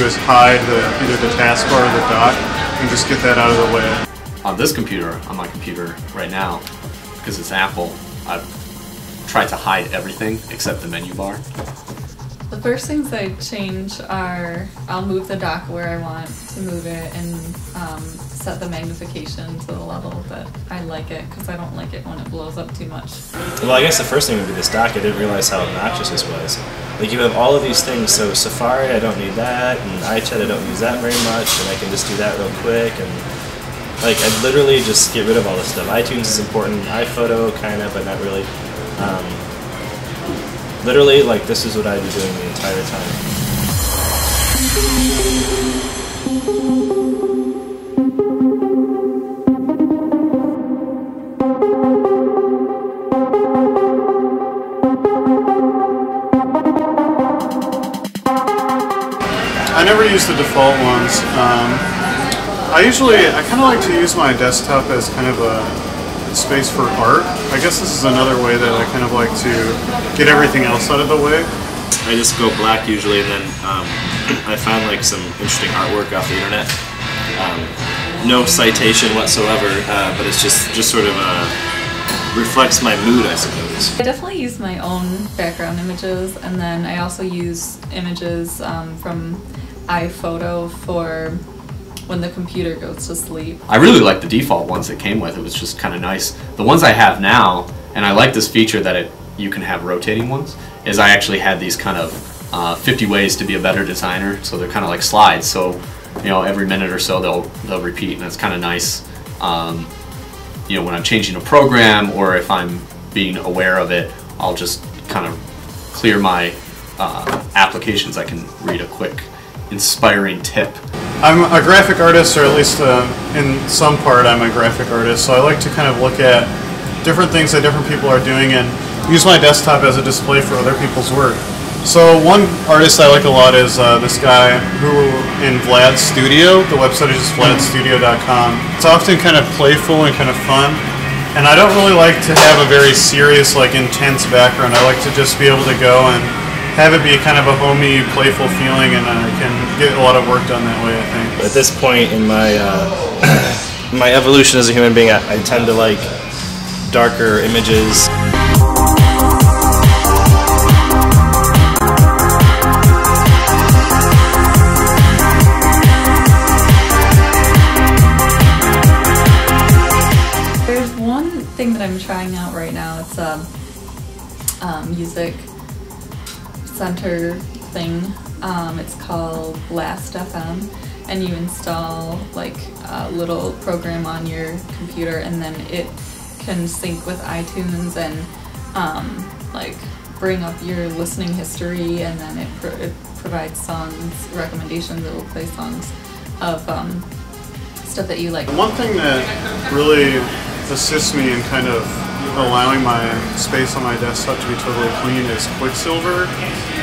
is hide either the taskbar or the dock and just get that out of the way. On this computer, on my computer right now, because it's Apple, I've tried to hide everything except the menu bar. The first things I change are I'll move the dock where I want to move it and set the magnification to the level that I like it, because I don't like it when it blows up too much. Well, I guess the first thing would be this dock. I didn't realize how obnoxious this was. Like, you have all of these things, so Safari, I don't need that, and iChat, I don't use that very much, and I can just do that real quick, and like, I literally just get rid of all this stuff. iTunes is important, iPhoto, kind of, but not really. Literally, like, this is what I'd be doing the entire time. I never use the default ones. I kind of like to use my desktop as kind of a space for art. I guess this is another way that I kind of like to get everything else out of the way. I just go black usually, and then I found like some interesting artwork off the internet. No citation whatsoever, but it's just sort of reflects my mood, I suppose. I definitely use my own background images, and then I also use images from iPhoto for when the computer goes to sleep. I really like the default ones it came with. It was just kind of nice. The ones I have now, and I like this feature that you can have rotating ones, is I actually had these kind of 50 ways to be a better designer. So they're kind of like slides. So, you know, every minute or so they'll repeat, and it's kind of nice. You know, when I'm changing a program or if I'm being aware of it, I'll just kind of clear my applications. I can read a quick inspiring tip. I'm a graphic artist, or at least in some part I'm a graphic artist, so I like to kind of look at different things that different people are doing and use my desktop as a display for other people's work. So one artist I like a lot is this guy who, in Vlad's Studio. The website is just vladstudio.com. It's often kind of playful and kind of fun, and I don't really like to have a very serious, like intense background. I like to just be able to go and have it be kind of a homey, playful feeling, and I can get a lot of work done that way, I think. At this point in my my evolution as a human being, I tend to like darker images. There's one thing that I'm trying out right now. It's a music center thing. It's called Last.fm, and you install like a little program on your computer, and then it can sync with iTunes and like bring up your listening history, and then it provides songs recommendations. It will play songs of stuff that you like. One thing that really assists me in kind of allowing my space on my desktop to be totally clean is Quicksilver,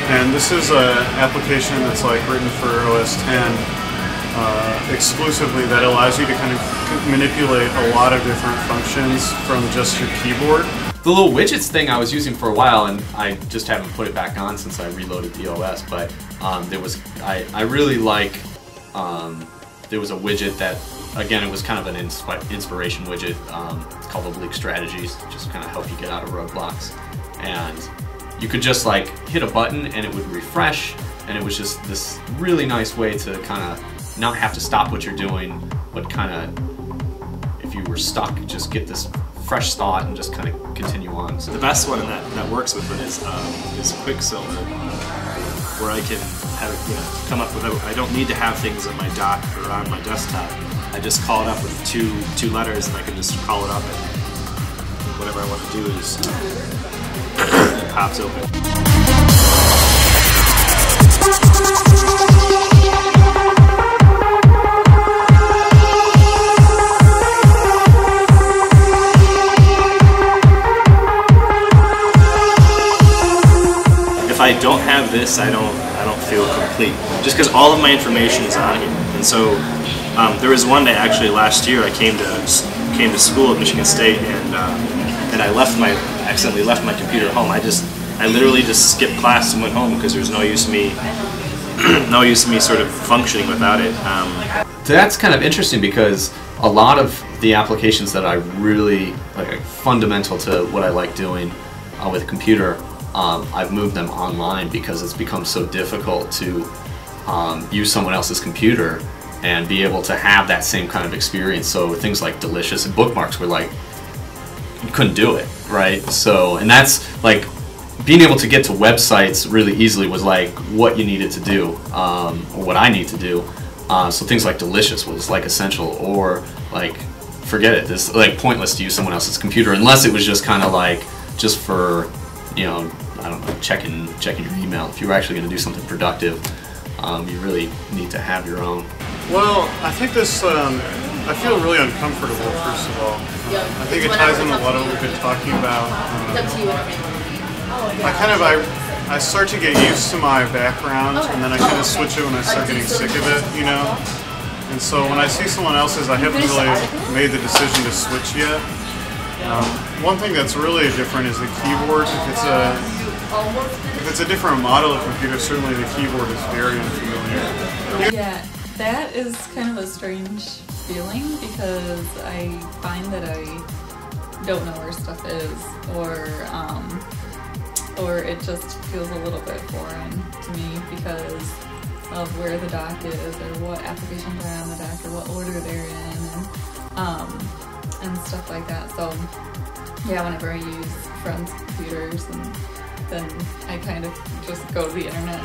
and this is an application that's like written for OS X exclusively, that allows you to kind of manipulate a lot of different functions from just your keyboard. The little widgets thing I was using for a while, and I just haven't put it back on since I reloaded the OS, but I really like, there was a widget that, again, it was kind of an inspiration widget. It's called Oblique Strategies, just kind of help you get out of roadblocks. And you could just like hit a button and it would refresh, and it was just this really nice way to kind of not have to stop what you're doing, but kind of, if you were stuck, just get this fresh thought and just kind of continue on. So the best one that works with it is Quicksilver, where I can have it, come up with. I don't need to have things on my dock or on my desktop. I just call it up with two letters, and I can just call it up, and whatever I want to do is it pops open. If I don't have this, I don't feel complete. Just because all of my information is on here, and so there was one day actually last year I came to school at Michigan State, and I accidentally left my computer at home. I literally just skipped class and went home because there was no use me no use of me sort of functioning without it. That's kind of interesting because a lot of the applications that I really like, fundamental to what I like doing with a computer, I've moved them online because it's become so difficult to use someone else's computer and be able to have that same kind of experience. So things like Delicious and bookmarks were like, you couldn't do it, right? So, and that's like, being able to get to websites really easily was like what you needed to do, or what I need to do. So things like Delicious was like essential, or like, forget it, it's like pointless to use someone else's computer unless it was just kind of like, just for, you know, I don't know, checking your email. If you were actually going to do something productive, you really need to have your own. Well, I think this, I feel really uncomfortable, first of all. I think it ties in a lot of what we've been talking about. I start to get used to my background, and then I kind of switch it when I start getting sick of it, you know? And so when I see someone else's, I haven't really made the decision to switch yet. One thing that's really different is the keyboard. If it's a different model of computer, certainly the keyboard is very unfamiliar. Yeah, that is kind of a strange feeling because I find that I don't know where stuff is, or it just feels a little bit foreign to me because of where the dock is, or what applications are on the dock, or what order they're in, and stuff like that. So yeah, whenever I use friends' computers, and then I kind of just go to the internet.